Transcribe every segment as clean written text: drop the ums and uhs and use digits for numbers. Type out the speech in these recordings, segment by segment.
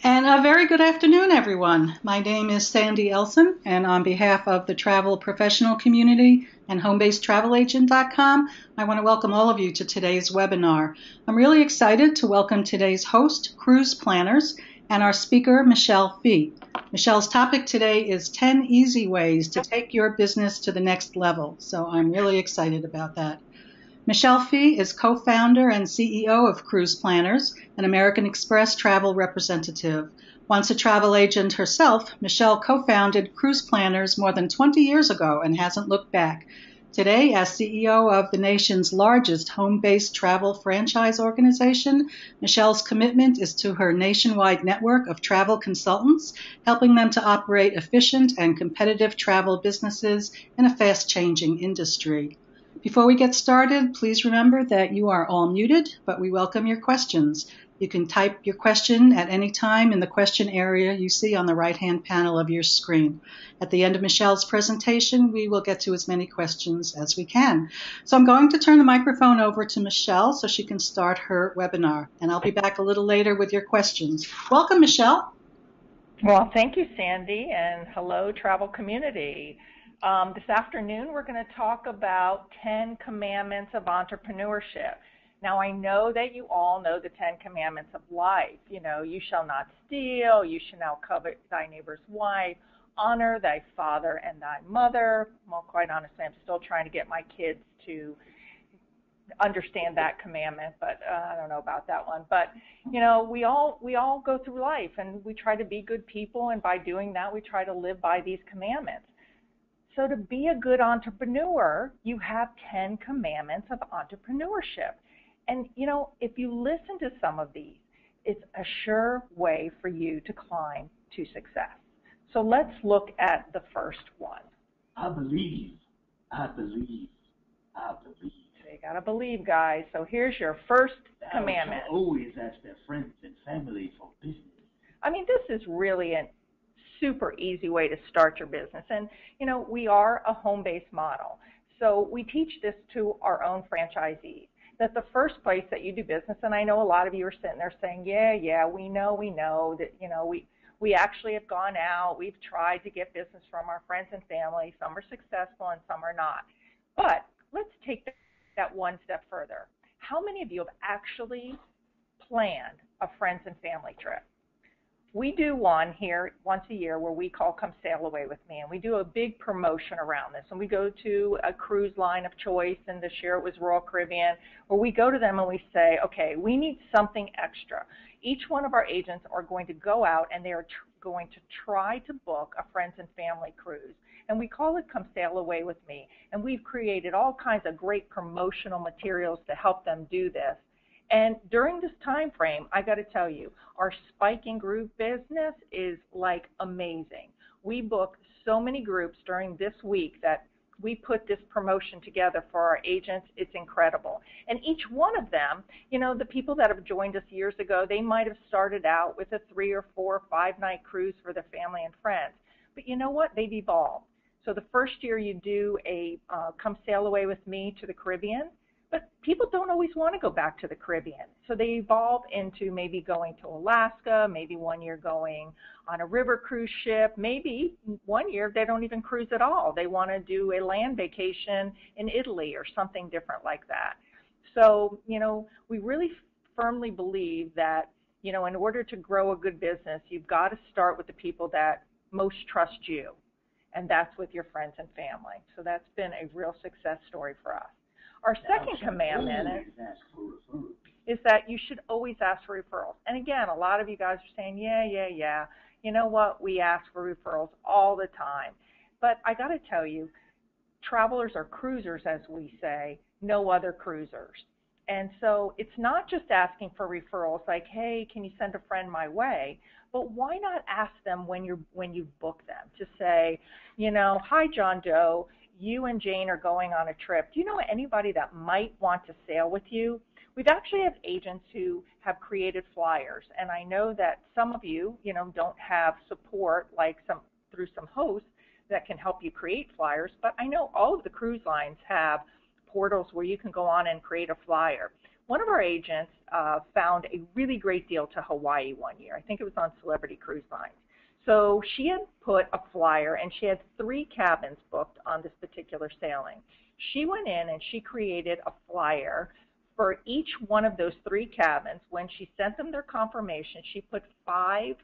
And a very good afternoon, everyone. My name is Sandy Elson, and on behalf of the travel professional community and homebasedtravelagent.com, I want to welcome all of you to today's webinar. I'm really excited to welcome today's host, Cruise Planners, and our speaker, Michelle Fee. Michelle's topic today is 10 easy ways to take your business to the next level, so I'm really excited about that. Michelle Fee is co-founder and CEO of Cruise Planners, an American Express travel representative. Once a travel agent herself, Michelle co-founded Cruise Planners more than 20 years ago and hasn't looked back. Today, as CEO of the nation's largest home-based travel franchise organization, Michelle's commitment is to her nationwide network of travel consultants, helping them to operate efficient and competitive travel businesses in a fast-changing industry. Before we get started, please remember that you are all muted, but we welcome your questions. You can type your question at any time in the question area you see on the right-hand panel of your screen. At the end of Michelle's presentation, we will get to as many questions as we can. So I'm going to turn the microphone over to Michelle so she can start her webinar, and I'll be back a little later with your questions. Welcome, Michelle. Well, thank you, Sandy, and hello, travel community. This afternoon, we're going to talk about 10 commandments of entrepreneurship. Now, I know that you all know the 10 commandments of life. You know, you shall not steal, you shall not covet thy neighbor's wife, honor thy father and thy mother. Well, quite honestly, I'm still trying to get my kids to understand that commandment, but I don't know about that one. But, you know, we all go through life, and we try to be good people, and by doing that, we try to live by these commandments. So to be a good entrepreneur, you have 10 commandments of entrepreneurship. And, you know, if you listen to some of these, it's a sure way for you to climb to success. So let's look at the first one. I believe, I believe, I believe. So you got to believe, guys. So here's your first commandment. Always ask their friends and family for business. I mean, this is really a super easy way to start your business. And, you know, we are a home-based model. So we teach this to our own franchisees, that the first place that you do business, and I know a lot of you are sitting there saying, yeah, we know that, you know, we actually have gone out, we've tried to get business from our friends and family, some are successful and some are not. But let's take that one step further. How many of you have actually planned a friends and family trip? We do one here once a year where we call Come Sail Away With Me, and we do a big promotion around this. And we go to a cruise line of choice, and this year it was Royal Caribbean, where we go to them and we say, okay, we need something extra. Each one of our agents are going to go out and they are going to try to book a friends and family cruise. And we call it Come Sail Away With Me. And we've created all kinds of great promotional materials to help them do this. And during this time frame, I got to tell you, our spiking group business is like amazing. We book so many groups during this week that we put this promotion together for our agents. It's incredible. And each one of them, you know, the people that have joined us years ago, they might have started out with a 3 or 4 or 5 night cruise for their family and friends. But you know what? They've evolved. So the first year you do a Come Sail Away With Me to the Caribbean, but people don't always want to go back to the Caribbean. So they evolve into maybe going to Alaska, maybe one year going on a river cruise ship, maybe one year they don't even cruise at all. They want to do a land vacation in Italy or something different like that. So, you know, we really firmly believe that, you know, in order to grow a good business, you've got to start with the people that most trust you, and that's with your friends and family. So that's been a real success story for us. Our second commandment is that you should always ask for referrals. And again, a lot of you guys are saying, yeah. You know what? We ask for referrals all the time. But I got to tell you, travelers are cruisers, as we say, no other cruisers. And so it's not just asking for referrals like, hey, can you send a friend my way? But why not ask them when you book them to say, you know, hi, John Doe, you and Jane are going on a trip. Do you know anybody that might want to sail with you? We've actually have agents who have created flyers, and I know that some of you, you know, don't have support like through some hosts that can help you create flyers, but I know all of the cruise lines have portals where you can go on and create a flyer. One of our agents found a really great deal to Hawaii one year. I think it was on Celebrity Cruise Lines. So she had put a flyer, and she had 3 cabins booked on this particular sailing. She went in and she created a flyer for each one of those 3 cabins. When she sent them their confirmation, she put 5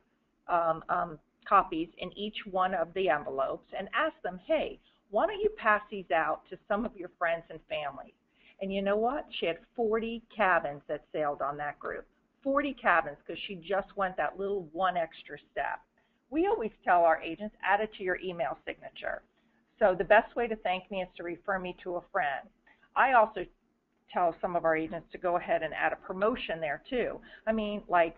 copies in each one of the envelopes and asked them, hey, why don't you pass these out to some of your friends and family? And you know what? She had 40 cabins that sailed on that group. 40 cabins, because she just went that little one extra step. We always tell our agents, add it to your email signature. So the best way to thank me is to refer me to a friend. I also tell some of our agents to go ahead and add a promotion there too. I mean, like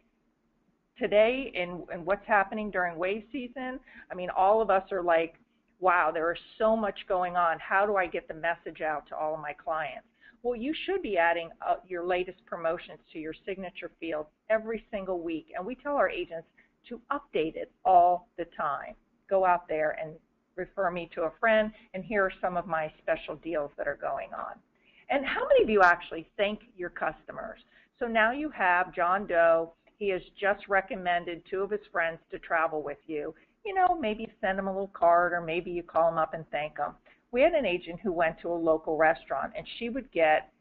today and what's happening during wave season, I mean, all of us are like, wow, there is so much going on. How do I get the message out to all of my clients? Well, you should be adding your latest promotions to your signature field every single week. And we tell our agents to update it all the time. Go out there and refer me to a friend, and here are some of my special deals that are going on. And how many of you actually thank your customers? So now you have John Doe. He has just recommended 2 of his friends to travel with you. You know, maybe you send him a little card, or maybe you call him up and thank him. We had an agent who went to a local restaurant, and she would get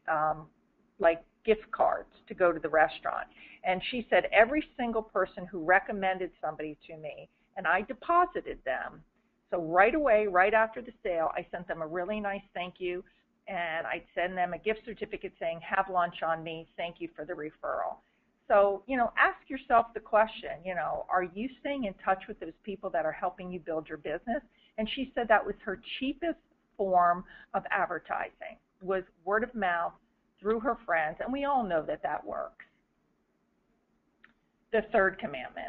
like gift cards to go to the restaurant. And she said every single person who recommended somebody to me, and I deposited them. So right away, right after the sale, I sent them a really nice thank you, and I'd send them a gift certificate saying, have lunch on me, thank you for the referral. So, you know, ask yourself the question, you know, are you staying in touch with those people that are helping you build your business? And she said that was her cheapest form of advertising, was word of mouth through her friends, and we all know that that works. The 3rd commandment.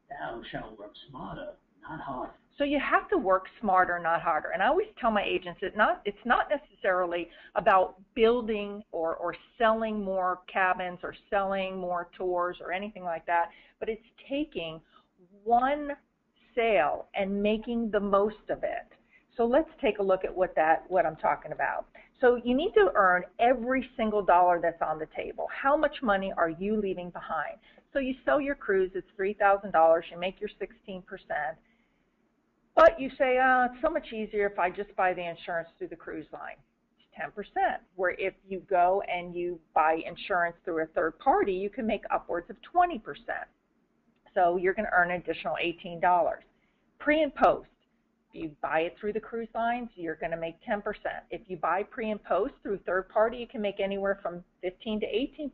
Thou shalt work smarter, not harder. So you have to work smarter, not harder. And I always tell my agents that it's not necessarily about building or selling more cabins or selling more tours or anything like that, but it's taking one sale and making the most of it. So let's take a look at what I'm talking about. So you need to earn every single dollar that's on the table. How much money are you leaving behind? So you sell your cruise, it's $3,000, you make your 16%. But you say, it's so much easier if I just buy the insurance through the cruise line. It's 10%, where if you go and you buy insurance through a third party, you can make upwards of 20%. So you're going to earn an additional $18. Pre and post. If you buy it through the cruise lines, you're going to make 10%. If you buy pre and post through third party, you can make anywhere from 15 to 18%,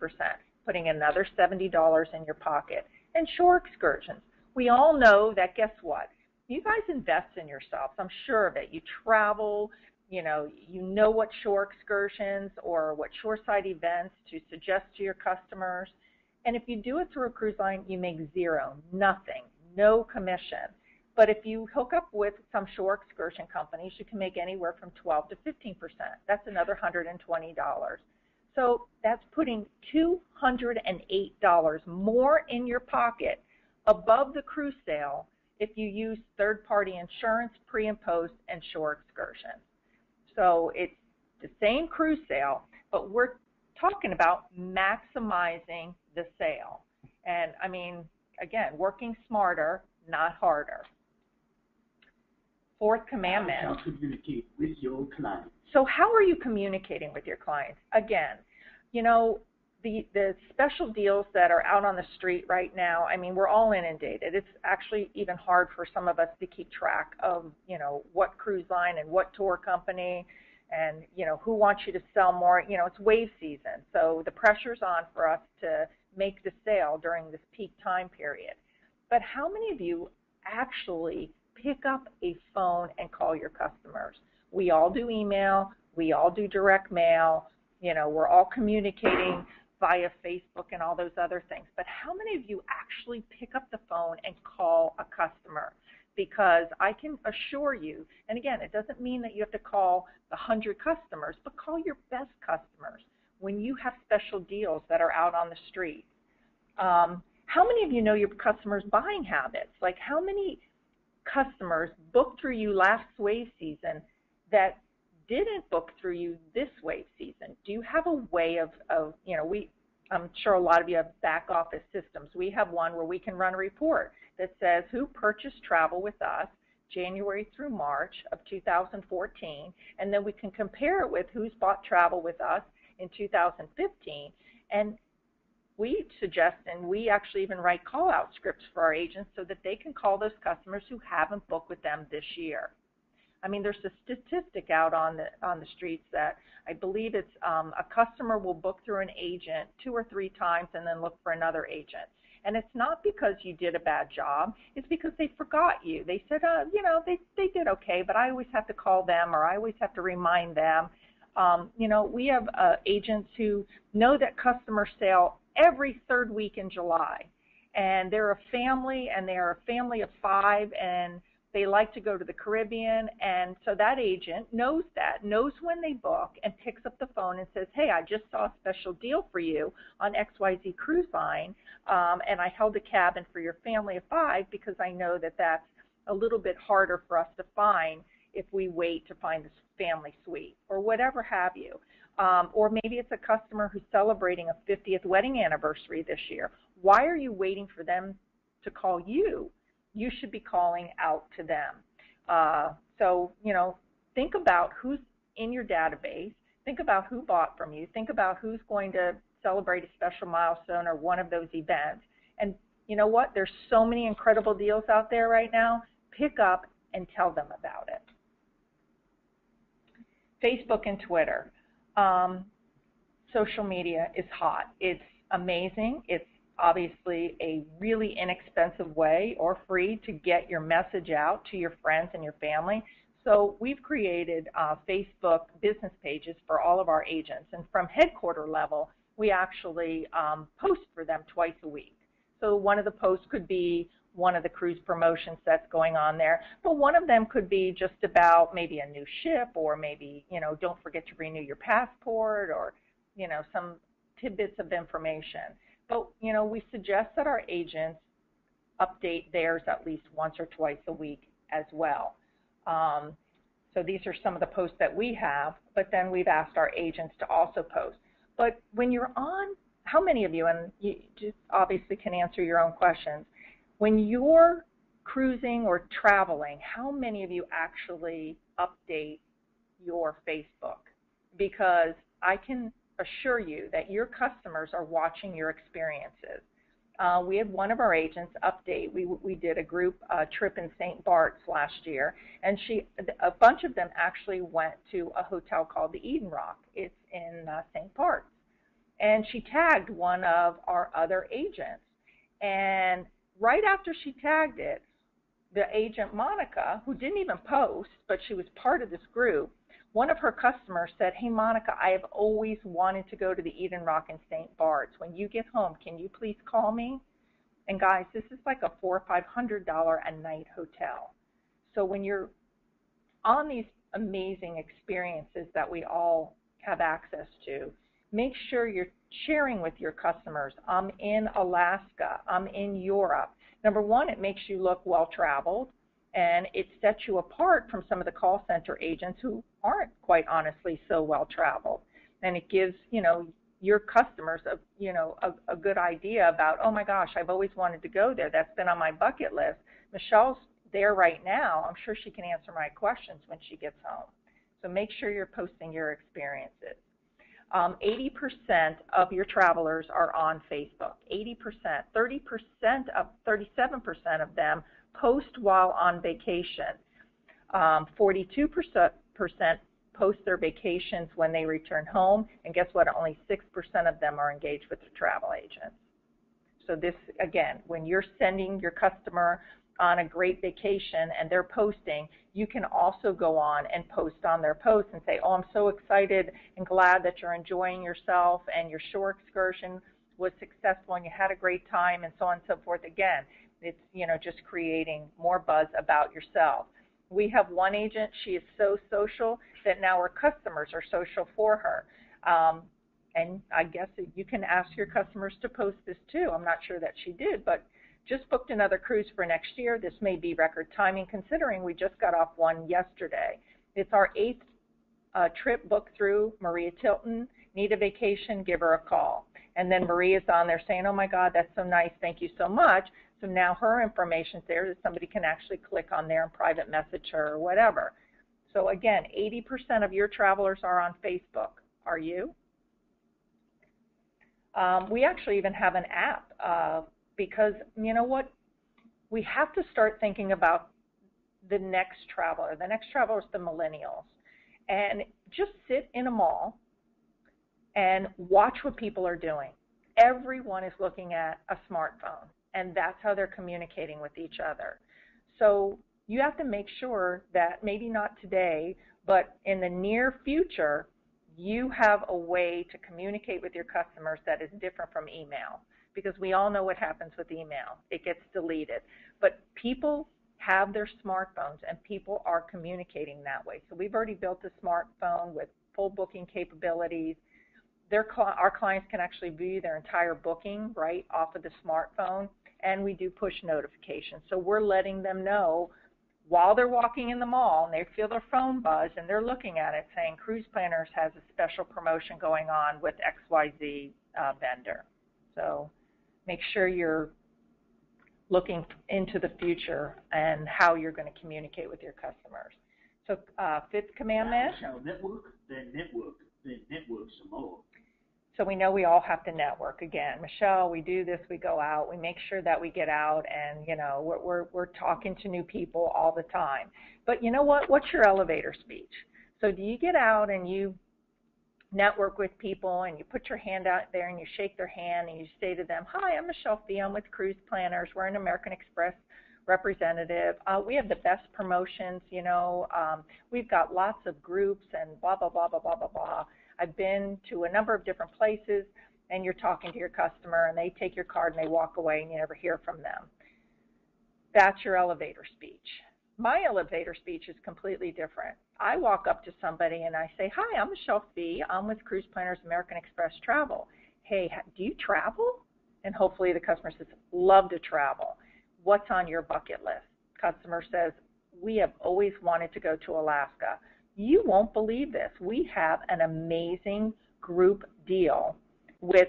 putting another $70 in your pocket. And shore excursions. We all know that, guess what? You guys invest in yourselves. I'm sure of it. You travel, you know what shore excursions or what shoreside events to suggest to your customers. And if you do it through a cruise line, you make zero, nothing, no commission. But if you hook up with some shore excursion companies, you can make anywhere from 12 to 15%. That's another $120. So that's putting $208 more in your pocket above the cruise sale if you use third-party insurance, pre and post, and shore excursions. So it's the same cruise sale, but we're talking about maximizing the sale. And I mean, again, working smarter, not harder. 4th commandment. Thou shalt communicate with your clients. So how are you communicating with your clients? Again, you know, the special deals that are out on the street right now, I mean, we're all inundated. It's actually even hard for some of us to keep track of, you know, what cruise line and what tour company and, you know, who wants you to sell more. You know, it's wave season, so the pressure's on for us to make the sale during this peak time period. But how many of you actually pick up a phone and call your customers? We all do email, we all do direct mail, you know, we're all communicating via Facebook and all those other things. But how many of you actually pick up the phone and call a customer? Because I can assure you, and again, it doesn't mean that you have to call the 100 customers, but call your best customers when you have special deals that are out on the street. How many of you know your customers' buying habits? Like how many customers booked through you last wave season that didn't book through you this wave season? Do you have a way of you know, I'm sure a lot of you have back office systems. We have one where we can run a report that says who purchased travel with us January through March of 2014, and then we can compare it with who's bought travel with us in 2015. And we suggest, and we actually even write call-out scripts for our agents so that they can call those customers who haven't booked with them this year. I mean, there's a statistic out on the streets that I believe it's a customer will book through an agent 2 or 3 times and then look for another agent. And it's not because you did a bad job. It's because they forgot you. They said, you know, they did okay, but I always have to call them, or I always have to remind them. You know, we have agents who know that customers sale every 3rd week in July. And they're a family, and they're a family of 5, and they like to go to the Caribbean. And so that agent knows when they book, and picks up the phone and says, hey, I just saw a special deal for you on XYZ Cruise Line, and I held a cabin for your family of 5 because I know that that's a little bit harder for us to find if we wait to find this family suite, or whatever have you. Or maybe it's a customer who's celebrating a 50th wedding anniversary this year. Why are you waiting for them to call you? You should be calling out to them. So, you know, think about who's in your database. Think about who bought from you. Think about who's going to celebrate a special milestone or one of those events. And you know what? There's so many incredible deals out there right now. Pick up and tell them about it. Facebook and Twitter. Social media is hot. It's amazing. It's obviously a really inexpensive way, or free, to get your message out to your friends and your family. So we've created Facebook business pages for all of our agents. And from headquarter level, we actually post for them twice a week. So one of the posts could be one of the cruise promotions that's going on there, but one of them could be just about maybe a new ship, or maybe, you know, don't forget to renew your passport, or, you know, some tidbits of information. But, you know, we suggest that our agents update theirs at least once or twice a week as well. So these are some of the posts that we have, but then we've asked our agents to also post. But when you're on, how many of you, and you just obviously can answer your own questions, when you're cruising or traveling, how many of you actually update your Facebook? Because I can assure you that your customers are watching your experiences. We had one of our agents update. We did a group trip in St. Bart's last year, and a bunch of them actually went to a hotel called the Eden Rock. It's in St. Bart's. And she tagged one of our other agents. And right after she tagged it, the agent Monica, who didn't even post, but she was part of this group, one of her customers said, hey, Monica, I have always wanted to go to the Eden Rock in St. Bart's. When you get home, can you please call me? And guys, this is like a $400 or $500 a night hotel. So when you're on these amazing experiences that we all have access to, make sure you're sharing with your customers. I'm in Alaska. I'm in Europe. Number one, it makes you look well-traveled, and it sets you apart from some of the call center agents who aren't, quite honestly, so well-traveled. And it gives, you know, your customers a good idea about, oh my gosh, I've always wanted to go there. That's been on my bucket list. Michelle's there right now. I'm sure she can answer my questions when she gets home. So make sure you're posting your experiences. 80% of your travelers are on Facebook. 80%, 37% of them post while on vacation. 42% post their vacations when they return home, and guess what? Only 6% of them are engaged with the travel agent. So this, again, when you're sending your customer on a great vacation and they're posting, you can also go on and post on their posts and say, oh, I'm so excited and glad that you're enjoying yourself and your shore excursion was successful and you had a great time, and so on and so forth. Again, it's, you know, just creating more buzz about yourself. We have one agent, she is so social that now her customers are social for her. And I guess you can ask your customers to post this too. I'm not sure that she did, but just booked another cruise for next year. This may be record timing considering we just got off one yesterday. It's our 8th trip booked through Maria Tilton. Need a vacation, give her a call. And then Maria's on there saying, oh my God, that's so nice, thank you so much. So now her information's there that somebody can actually click on there and private message her or whatever. So again, 80% of your travelers are on Facebook. Are you? We actually even have an app because you know what? We have to start thinking about the next traveler. The next traveler is the millennials. And just sit in a mall and watch what people are doing. Everyone is looking at a smartphone, and that's how they're communicating with each other. So you have to make sure that maybe not today, but in the near future, you have a way to communicate with your customers that is different from email, because we all know what happens with email. It gets deleted. But people have their smartphones, and people are communicating that way. So we've already built a smartphone with full booking capabilities. Our clients can actually view their entire booking right off of the smartphone, and we do push notifications. So we're letting them know while they're walking in the mall and they feel their phone buzz and they're looking at it saying Cruise Planners has a special promotion going on with XYZ vendor. So make sure you're looking into the future and how you're going to communicate with your customers. So fifth commandment. Network some more. So we know we all have to network. Again, Michelle, we do this, we go out, we make sure that we get out, and you know, we're talking to new people all the time. But you know what? What's your elevator speech? So do you get out and you network with people and you put your hand out there and you shake their hand and you say to them, hi, I'm Michelle Fee, I'm with Cruise Planners, we're an American Express representative. We have the best promotions, you know, we've got lots of groups and blah, blah, blah, blah, blah, blah, blah. I've been to a number of different places, and you're talking to your customer and they take your card and they walk away and you never hear from them. That's your elevator speech. My elevator speech is completely different. I walk up to somebody and I say, hi, I'm Michelle Fee. I'm with Cruise Planners American Express Travel. Hey, do you travel? And hopefully the customer says, love to travel. What's on your bucket list? Customer says, we have always wanted to go to Alaska. You won't believe this. We have an amazing group deal with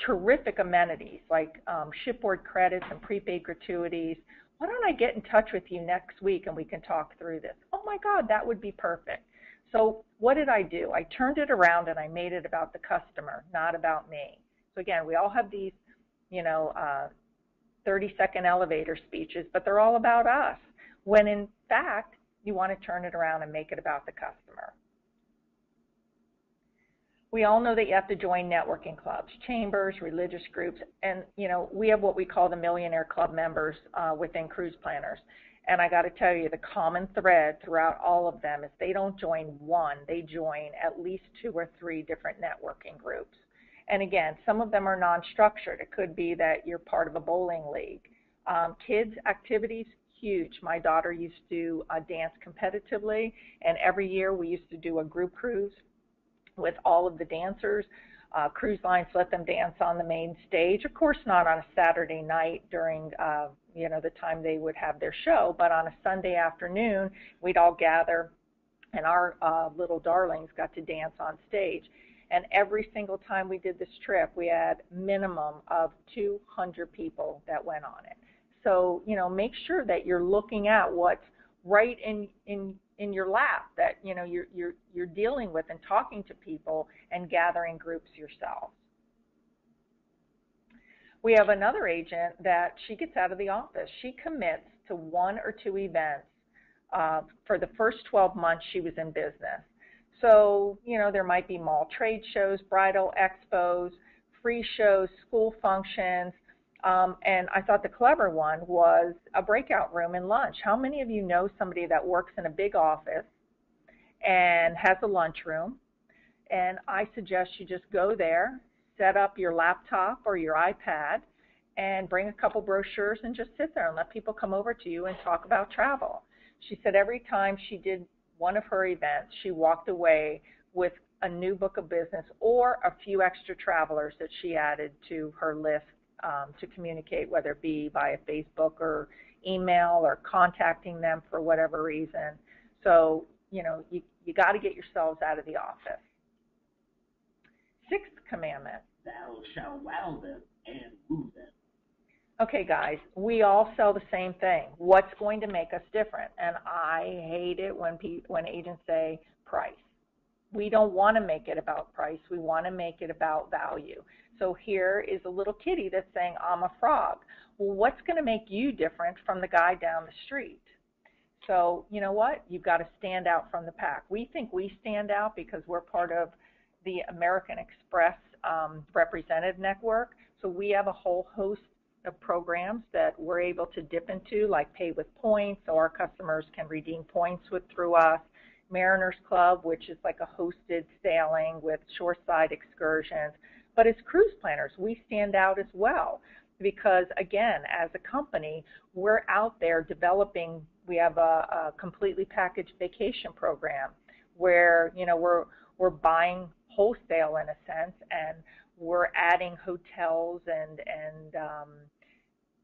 terrific amenities like shipboard credits and prepaid gratuities. Why don't I get in touch with you next week and we can talk through this? Oh my God, that would be perfect. So what did I do? I turned it around and I made it about the customer, not about me. So again, we all have these, you know, 30-second elevator speeches, but they're all about us, when in fact, you want to turn it around and make it about the customer. We all know that you have to join networking clubs, chambers, religious groups, and you know, we have what we call the Millionaire Club members within Cruise Planners. And I got to tell you, the common thread throughout all of them is they don't join one, they join at least 2 or 3 different networking groups. And again, some of them are non-structured. It could be that you're part of a bowling league. Kids activities, huge. My daughter used to dance competitively, and every year we used to do a group cruise with all of the dancers. Cruise lines let them dance on the main stage. Of course, not on a Saturday night during you know, the time they would have their show, but on a Sunday afternoon, we'd all gather, and our little darlings got to dance on stage. And every single time we did this trip, we had minimum of 200 people that went on it. So, you know, make sure that you're looking at what's right in your lap, that, you know, you're dealing with and talking to people and gathering groups yourself. We have another agent that she gets out of the office. She commits to 1 or 2 events for the first 12 months she was in business. So, you know, there might be mall trade shows, bridal expos, free shows, school functions. And I thought the clever one was a breakout room and lunch. How many of you know somebody that works in a big office and has a lunchroom? And I suggest you just go there, set up your laptop or your iPad, and bring a couple brochures and just sit there and let people come over to you and talk about travel. She said every time she did one of her events, she walked away with a new book of business or a few extra travelers that she added to her list to communicate, whether it be via Facebook or email or contacting them for whatever reason. So, you know, you got to get yourselves out of the office. 6th commandment. thou shalt wow them and woo them. Okay, guys, we all sell the same thing. What's going to make us different? And I hate it when agents say price. We don't want to make it about price. We want to make it about value. So here is a little kitty that's saying, I'm a frog. Well, what's going to make you different from the guy down the street? So you know what? You've got to stand out from the pack. We think we stand out because we're part of the American Express representative network. So we have a whole host of programs that we're able to dip into, like Pay with Points, so our customers can redeem points through us. Mariners Club, which is like a hosted sailing with shoreside excursions. But as cruise planners, we stand out as well because, again, as a company, we're out there developing. We have a completely packaged vacation program where, you know, we're buying wholesale in a sense, and we're adding hotels and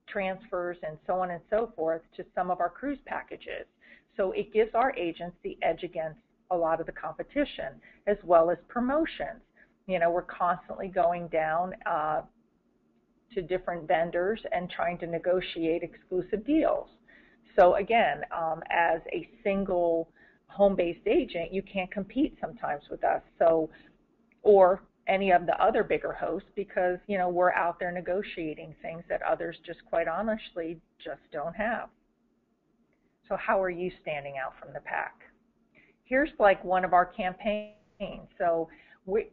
transfers and so on and so forth to some of our cruise packages. So it gives our agents the edge against a lot of the competition, as well as promotions. You know, we're constantly going down to different vendors and trying to negotiate exclusive deals. So again, as a single home-based agent, you can't compete sometimes with us. So, or any of the other bigger hosts, because, you know, we're out there negotiating things that others just quite honestly just don't have. So how are you standing out from the pack? Here's like one of our campaigns. So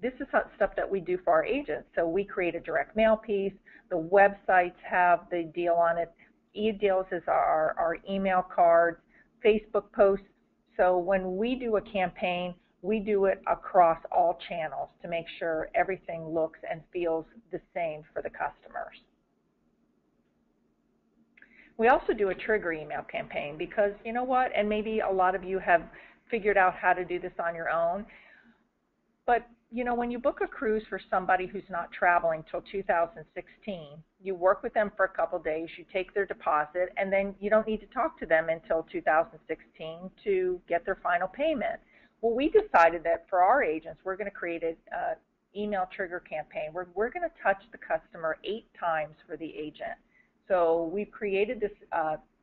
this is stuff that we do for our agents. So we create a direct mail piece. The websites have the deal on it. E-deals is our email cards, Facebook posts. So when we do a campaign, we do it across all channels to make sure everything looks and feels the same for the customers. We also do a trigger email campaign because, you know what, and maybe a lot of you have figured out how to do this on your own, but, you know, when you book a cruise for somebody who's not traveling till 2016, you work with them for a couple days, you take their deposit, and then you don't need to talk to them until 2016 to get their final payment. Well, we decided that for our agents, we're going to create an email trigger campaign. We're going to touch the customer 8 times for the agent. So we've created this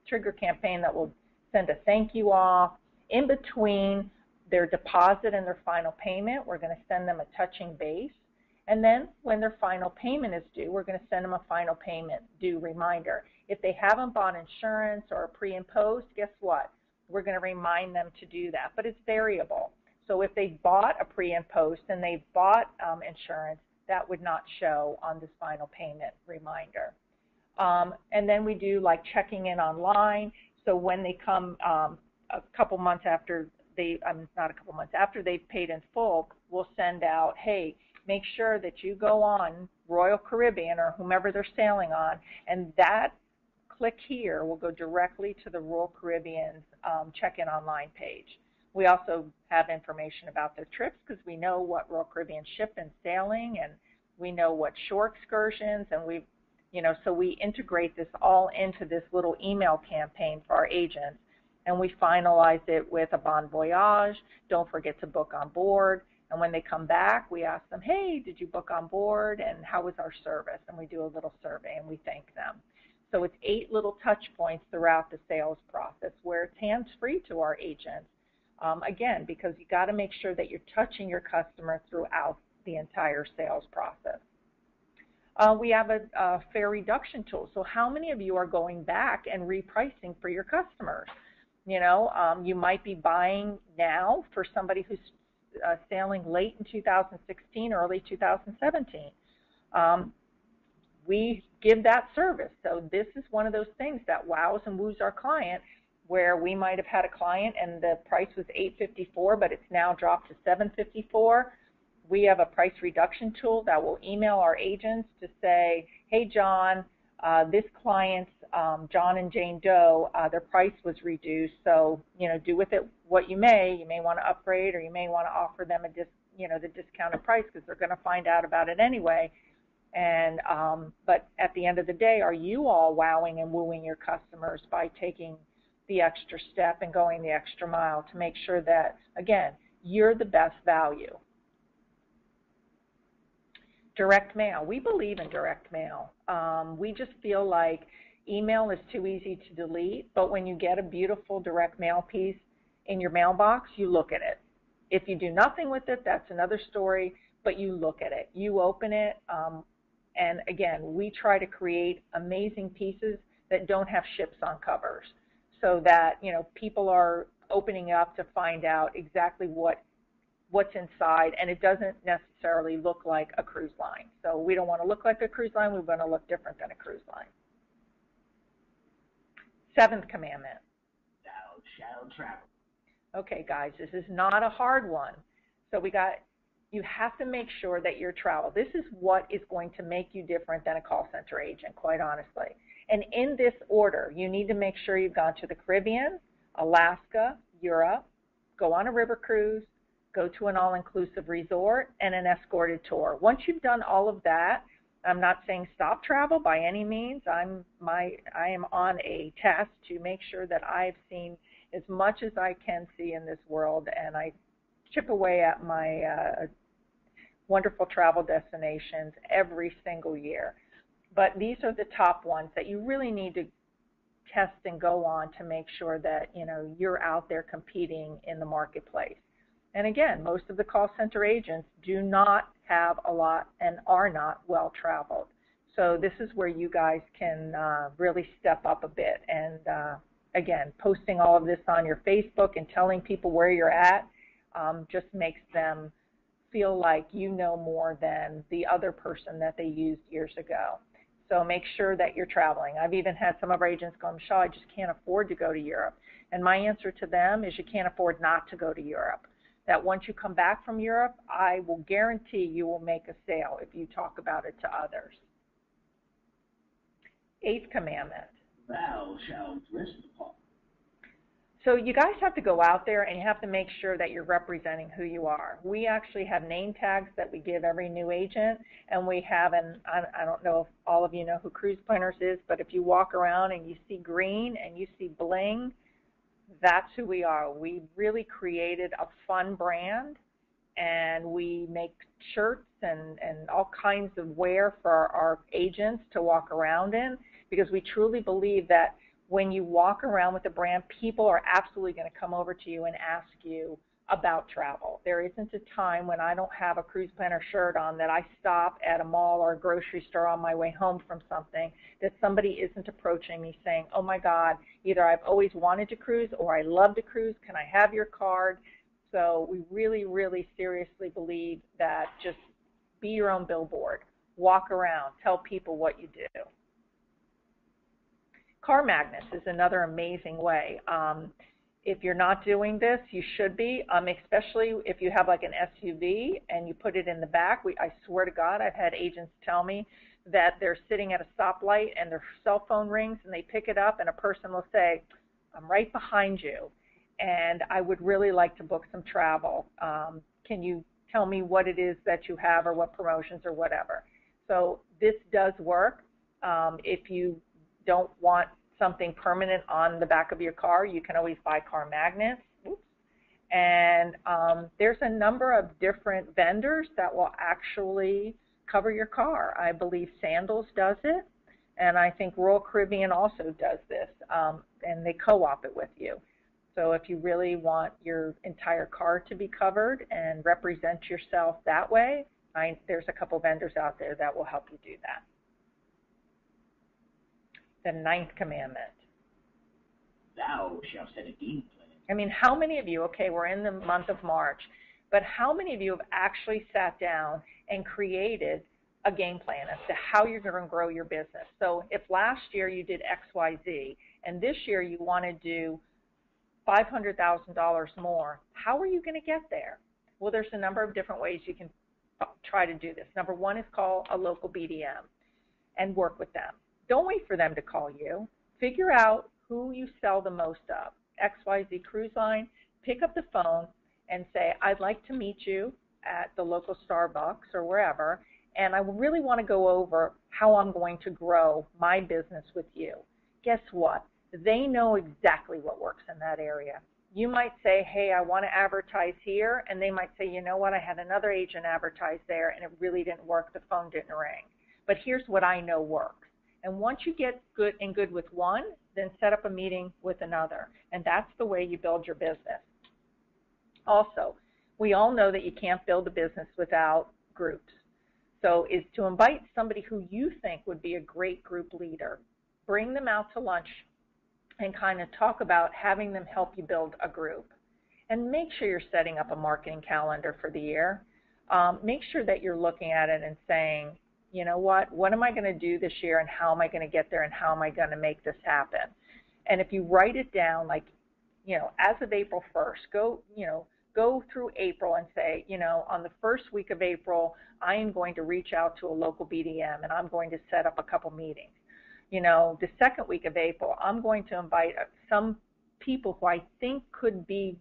trigger campaign that will send a thank you off. In between their deposit and their final payment, we're going to send them a touching base. And then when their final payment is due, we're going to send them a final payment due reminder. If they haven't bought insurance or a pre and post, guess what? We're going to remind them to do that. But it's variable. So if they bought a pre and post and they bought insurance, that would not show on this final payment reminder. And then we do like checking in online. So when they come a couple months after after they've paid in full, we'll send out, hey, make sure that you go on Royal Caribbean or whomever they're sailing on, and that click here will go directly to the Royal Caribbean's check-in online page. We also have information about their trips because we know what Royal Caribbean ship and sailing, and we know what shore excursions, and so we integrate this all into this little email campaign for our agents, and we finalize it with a bon voyage. Don't forget to book on board. And when they come back, we ask them, hey, did you book on board, and how was our service? And we do a little survey, and we thank them. So it's 8 little touch points throughout the sales process where it's hands-free to our agents. Again, because you got to make sure that you're touching your customer throughout the entire sales process. We have a fare reduction tool. So how many of you are going back and repricing for your customers? You know, you might be buying now for somebody who's sailing late in 2016, early 2017. We give that service. So this is one of those things that wows and woos our client, where we might have had a client and the price was $854, but it's now dropped to $754. We have a price reduction tool that will email our agents to say, hey, John, this client's, John and Jane Doe, their price was reduced, so, you know, do with it what you may. You may want to upgrade, or you may want to offer them the discounted price because they're going to find out about it anyway. And but at the end of the day, are you all wowing and wooing your customers by taking the extra step and going the extra mile to make sure that, again, you're the best value? Direct mail. We believe in direct mail. We just feel like email is too easy to delete, but when you get a beautiful direct mail piece in your mailbox, you look at it. If you do nothing with it, that's another story, but you look at it. You open it, and again, we try to create amazing pieces that don't have ships on covers so that, people are opening up to find out exactly what's inside, and it doesn't necessarily look like a cruise line. So we don't want to look like a cruise line. We want to look different than a cruise line. Seventh commandment. Thou shalt travel. Okay, guys, this is not a hard one. So you have to make sure that your travel, this is what is going to make you different than a call center agent, quite honestly. And in this order, you need to make sure you've gone to the Caribbean, Alaska, Europe, go on a river cruise, go to an all-inclusive resort, and an escorted tour. Once you've done all of that, I'm not saying stop travel by any means. I am on a task to make sure that I've seen as much as I can see in this world, and I chip away at my wonderful travel destinations every single year. But these are the top ones that you really need to test and go on to make sure that you're out there competing in the marketplace. And again, most of the call center agents do not have a lot and are not well traveled. So this is where you guys can really step up a bit. And again, posting all of this on your Facebook and telling people where you're at just makes them feel like you know more than the other person that they used years ago. So make sure that you're traveling. I've even had some of our agents go, Michelle, I just can't afford to go to Europe. And my answer to them is you can't afford not to go to Europe. That once you come back from Europe, I will guarantee you will make a sale if you talk about it to others. Eighth commandment. Thou shalt dress the part. So you guys have to go out there and you have to make sure that you're representing who you are. We actually have name tags that we give every new agent, and we have I don't know if all of you know who Cruise Planners is, but if you walk around and you see green and you see bling, that's who we are. We really created a fun brand, and we make shirts and all kinds of wear for our agents to walk around in, because we truly believe that when you walk around with the brand, people are absolutely going to come over to you and ask you about travel. There isn't a time when I don't have a Cruise Planner shirt on that I stop at a mall or a grocery store on my way home from something that somebody isn't approaching me saying, oh my God, either I've always wanted to cruise or I love to cruise, can I have your card? So we really, really seriously believe that just be your own billboard, walk around, tell people what you do. Car magnets is another amazing way. If you're not doing this, you should be, especially if you have like an SUV and you put it in the back. I swear to God, I've had agents tell me that they're sitting at a stoplight and their cell phone rings and they pick it up and a person will say, I'm right behind you and I would really like to book some travel. Can you tell me what it is that you have or what promotions or whatever? So this does work. If you don't want something permanent on the back of your car, you can always buy car magnets. Oops. And there's a number of different vendors that will actually cover your car. I believe Sandals does it, and I think Royal Caribbean also does this, and they co-op it with you. So if you really want your entire car to be covered and represent yourself that way, there's a couple vendors out there that will help you do that. The ninth commandment. Thou shalt set a game plan. I mean, how many of you, okay, we're in the month of March, but how many of you have actually sat down and created a game plan as to how you're going to grow your business? So if last year you did X, Y, Z, and this year you want to do $500,000 more, how are you going to get there? Well, there's a number of different ways you can try to do this. Number one is call a local BDM and work with them. Don't wait for them to call you. Figure out who you sell the most of. XYZ Cruise Line, pick up the phone and say, I'd like to meet you at the local Starbucks or wherever, and I really want to go over how I'm going to grow my business with you. Guess what? They know exactly what works in that area. You might say, hey, I want to advertise here, and they might say, you know what, I had another agent advertise there, and it really didn't work, the phone didn't ring. But here's what I know works. And once you get good with one, then set up a meeting with another. And that's the way you build your business. Also, we all know that you can't build a business without groups. So is to invite somebody who you think would be a great group leader, bring them out to lunch, and kind of talk about having them help you build a group. And make sure you're setting up a marketing calendar for the year. Make sure that you're looking at it and saying, you know what am I going to do this year, and how am I going to get there, and how am I going to make this happen? And if you write it down, like, as of April 1st, go through April and say, on the first week of April, I am going to reach out to a local BDM, and I'm going to set up a couple meetings. The second week of April, I'm going to invite some people who I think could be,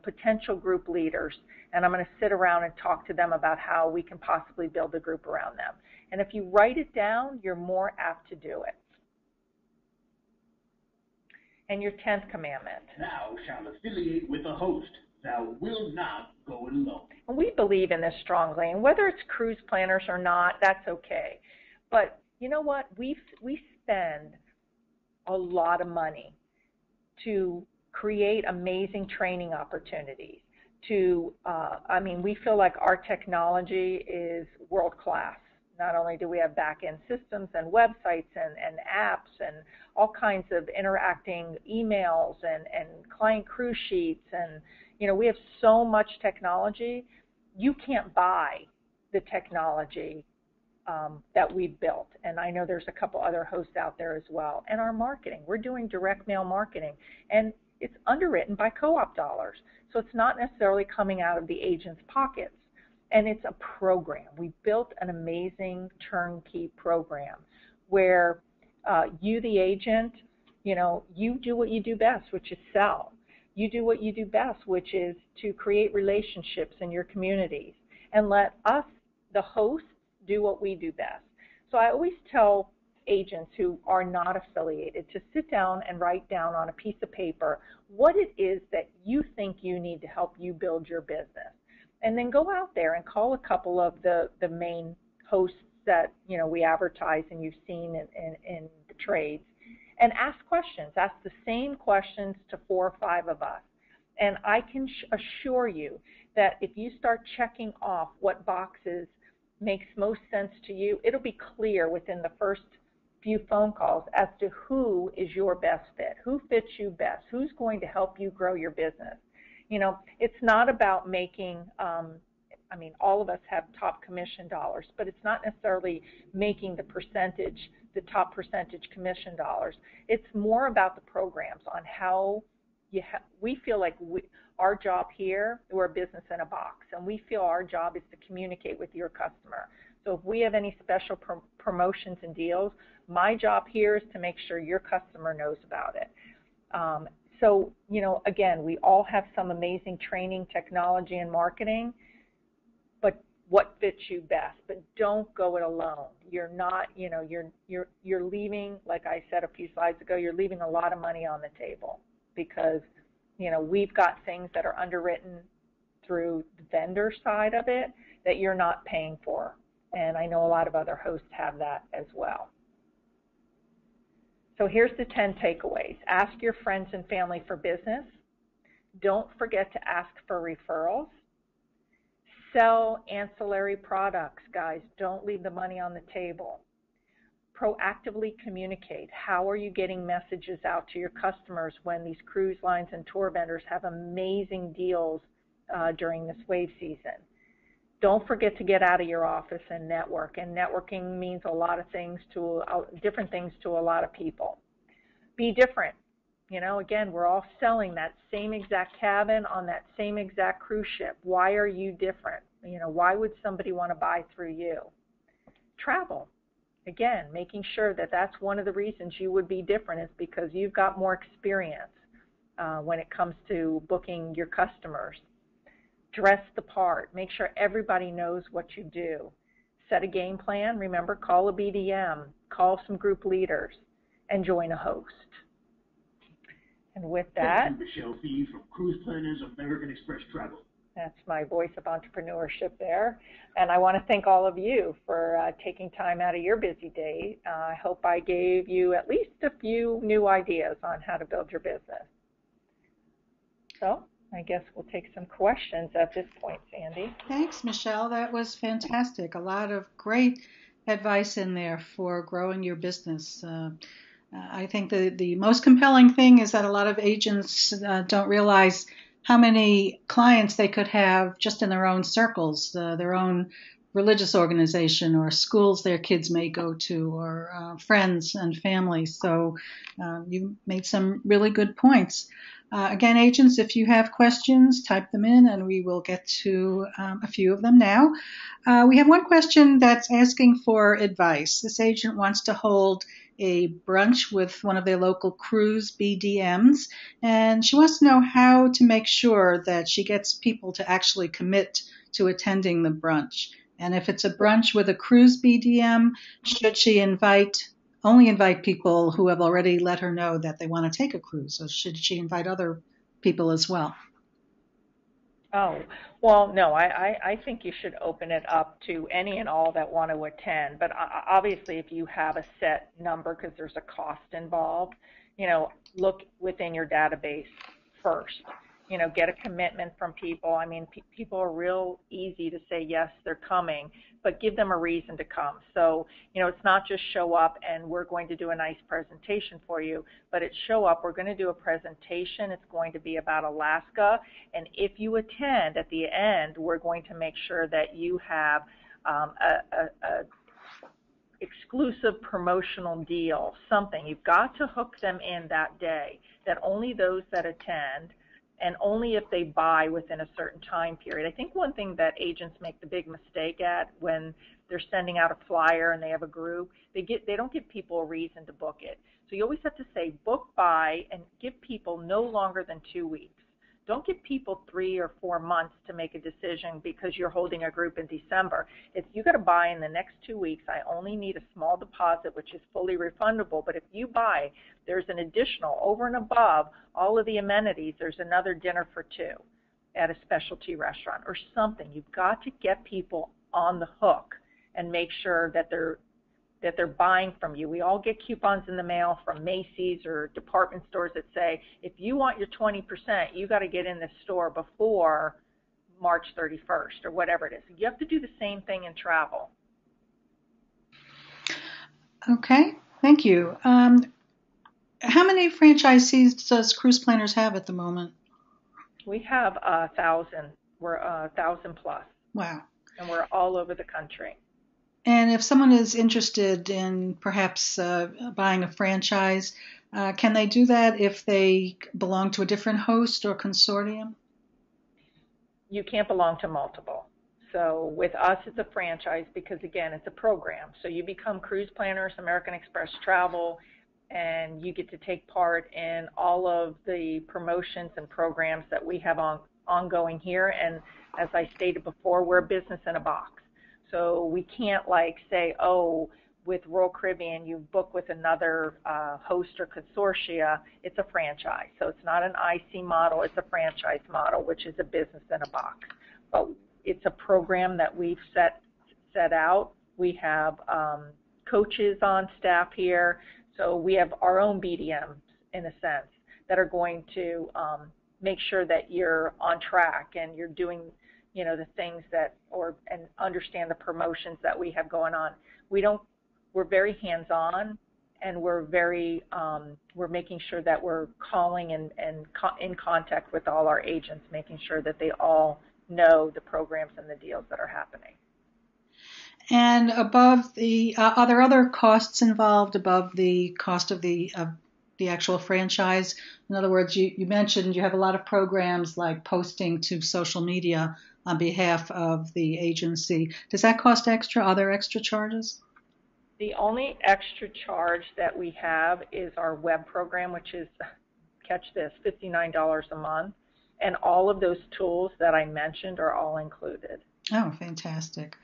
potential group leaders, and I'm going to sit around and talk to them about how we can possibly build a group around them. And if you write it down, you're more apt to do it. And your 10th commandment. Thou shalt affiliate with a host. Thou wilt not go alone. And we believe in this strongly, and whether it's cruise planners or not, that's okay. But you know what? We spend a lot of money to create amazing training opportunities. We feel like our technology is world class. Not only do we have back-end systems and websites and apps and all kinds of interacting emails and client crew sheets, and we have so much technology. You can't buy the technology that we've built. And I know there's a couple other hosts out there as well. And our marketing, we're doing direct mail marketing, and it's underwritten by co-op dollars. So it's not necessarily coming out of the agent's pockets. And it's a program. We built an amazing turnkey program where you, the agent, you do what you do best, which is sell. You do what you do best, which is to create relationships in your communities, and let us, the hosts, do what we do best. So I always tell agents who are not affiliated to sit down and write down on a piece of paper what it is that you think you need to help you build your business. And then go out there and call a couple of the main hosts that we advertise and you've seen in the trades, and ask questions. Ask the same questions to 4 or 5 of us. And I can assure you that if you start checking off what boxes makes most sense to you, it'll be clear within the first few phone calls as to who is your best fit, who fits you best, who's going to help you grow your business. It's not about making, all of us have top commission dollars, but it's not necessarily making the top percentage commission dollars. It's more about the programs on how we feel like our job here, we're a business in a box, and we feel our job is to communicate with your customer. So if we have any special promotions and deals, my job here is to make sure your customer knows about it. So, again, we all have some amazing training, technology, and marketing, but what fits you best? But don't go it alone. You're not, you're leaving, like I said a few slides ago, you're leaving a lot of money on the table because, we've got things that are underwritten through the vendor side of it that you're not paying for. And I know a lot of other hosts have that as well. So here's the 10 takeaways. Ask your friends and family for business. Don't forget to ask for referrals. Sell ancillary products, guys. Don't leave the money on the table. Proactively communicate. How are you getting messages out to your customers when these cruise lines and tour vendors have amazing deals during this wave season? Don't forget to get out of your office and network. And networking means a lot of things different things to a lot of people. Be different. Again, we're all selling that same exact cabin on that same exact cruise ship. Why are you different? Why would somebody want to buy through you? Travel. Again, making sure that that's one of the reasons you would be different is because you've got more experience when it comes to booking your customers. Dress the part. Make sure everybody knows what you do. Set a game plan. Remember, call a BDM, call some group leaders, and join a host. And with Thank that, you, Michelle Fee from Cruise Planners American Express Travel. that's my voice of entrepreneurship there. And I want to thank all of you for taking time out of your busy day. I hope I gave you at least a few new ideas on how to build your business. So I guess we'll take some questions at this point, Sandy. Thanks, Michelle. That was fantastic. A lot of great advice in there for growing your business. I think the most compelling thing is that a lot of agents don't realize how many clients they could have just in their own circles, their own religious organization or schools their kids may go to, or friends and family. So you made some really good points. Again, agents, if you have questions, type them in and we will get to a few of them now. We have one question that's asking for advice. This agent wants to hold a brunch with one of their local cruise BDMs, and she wants to know how to make sure that she gets people to actually commit to attending the brunch. And if it's a brunch with a cruise BDM, should she only invite people who have already let her know that they want to take a cruise, or should she invite other people as well? Oh, well, no, I think you should open it up to any and all that want to attend. But obviously, if you have a set number, because there's a cost involved, look within your database first. Get a commitment from people. I mean, people are real easy to say, yes, they're coming, but give them a reason to come. So, it's not just show up and we're going to do a nice presentation for you, but it's show up, we're going to do a presentation. It's going to be about Alaska. And if you attend at the end, we're going to make sure that you have a exclusive promotional deal, something. You've got to hook them in that day, that only those that attend, and only if they buy within a certain time period. I think one thing that agents make the big mistake at when they're sending out a flyer and they have a group, they don't give people a reason to book it. So you always have to say book by and give people no longer than 2 weeks. Don't give people 3 or 4 months to make a decision because you're holding a group in December. It's you got to buy in the next 2 weeks. I only need a small deposit, which is fully refundable. But if you buy, there's an additional over and above all of the amenities. There's another dinner for 2 at a specialty restaurant or something. You've got to get people on the hook and make sure that they're buying from you. We all get coupons in the mail from Macy's or department stores that say, if you want your 20%, you got to get in this store before March 31st or whatever it is. You have to do the same thing in travel. Okay, thank you. How many franchisees does Cruise Planners have at the moment? We have 1,000. We're 1,000 plus. Wow. And we're all over the country. And if someone is interested in perhaps buying a franchise, can they do that if they belong to a different host or consortium? You can't belong to multiple. So with us, it's a franchise because, again, it's a program. So you become Cruise Planners, American Express Travel, and you get to take part in all of the promotions and programs that we have ongoing here. And as I stated before, we're a business in a box. So we can't say, oh, with Royal Caribbean, you book with another host or consortia. It's a franchise. So it's not an IC model. It's a franchise model, which is a business in a box. But it's a program that we've set out. We have coaches on staff here. So we have our own BDMs, in a sense, that are going to make sure that you're on track and you're doing the things and understand the promotions that we have going on. We're very hands-on, and we're making sure that we're calling and in contact with all our agents, making sure that they all know the programs and the deals that are happening. And above are there other costs involved above the cost of the actual franchise? In other words, you mentioned you have a lot of programs like posting to social media on behalf of the agency. Does that cost extra? Are there extra charges? The only extra charge that we have is our web program, which is, catch this, $59 a month. And all of those tools that I mentioned are all included. Oh, fantastic.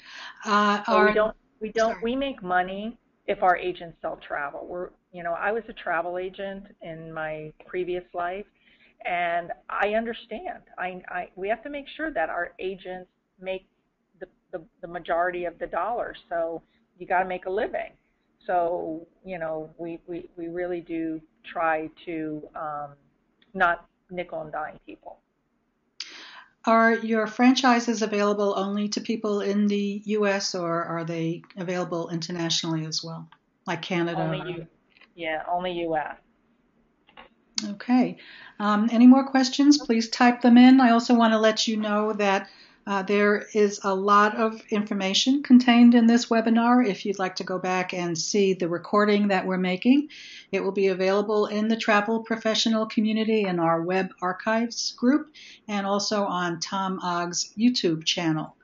We make money if our agents sell travel. I was a travel agent in my previous life, and I understand. We have to make sure that our agents make the majority of the dollars. So you got to make a living. So, we really do try to not nickel and dime people. Are your franchises available only to people in the U.S. or are they available internationally as well, like Canada? Only U.S. Okay. Any more questions? Please type them in. I also want to let you know that there is a lot of information contained in this webinar. If you'd like to go back and see the recording that we're making, it will be available in the travel professional community in our web archives group and also on Tom Ogg's YouTube channel.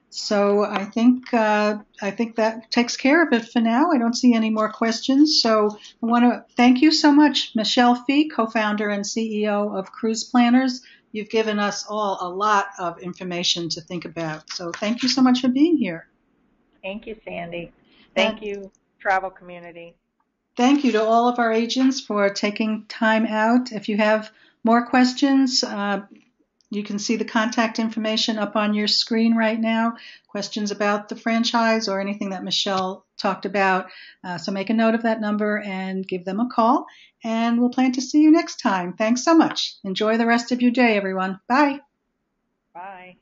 So I think that takes care of it for now. I don't see any more questions. So I want to thank you so much, Michelle Fee, co-founder and CEO of Cruise Planners. You've given us all a lot of information to think about. So thank you so much for being here. Thank you, Sandy. Thank you, travel community. Thank you to all of our agents for taking time out. If you have more questions, you can see the contact information up on your screen right now. Questions about the franchise or anything that Michelle talked about. So make a note of that number and give them a call. And we'll plan to see you next time. Thanks so much. Enjoy the rest of your day, everyone. Bye. Bye.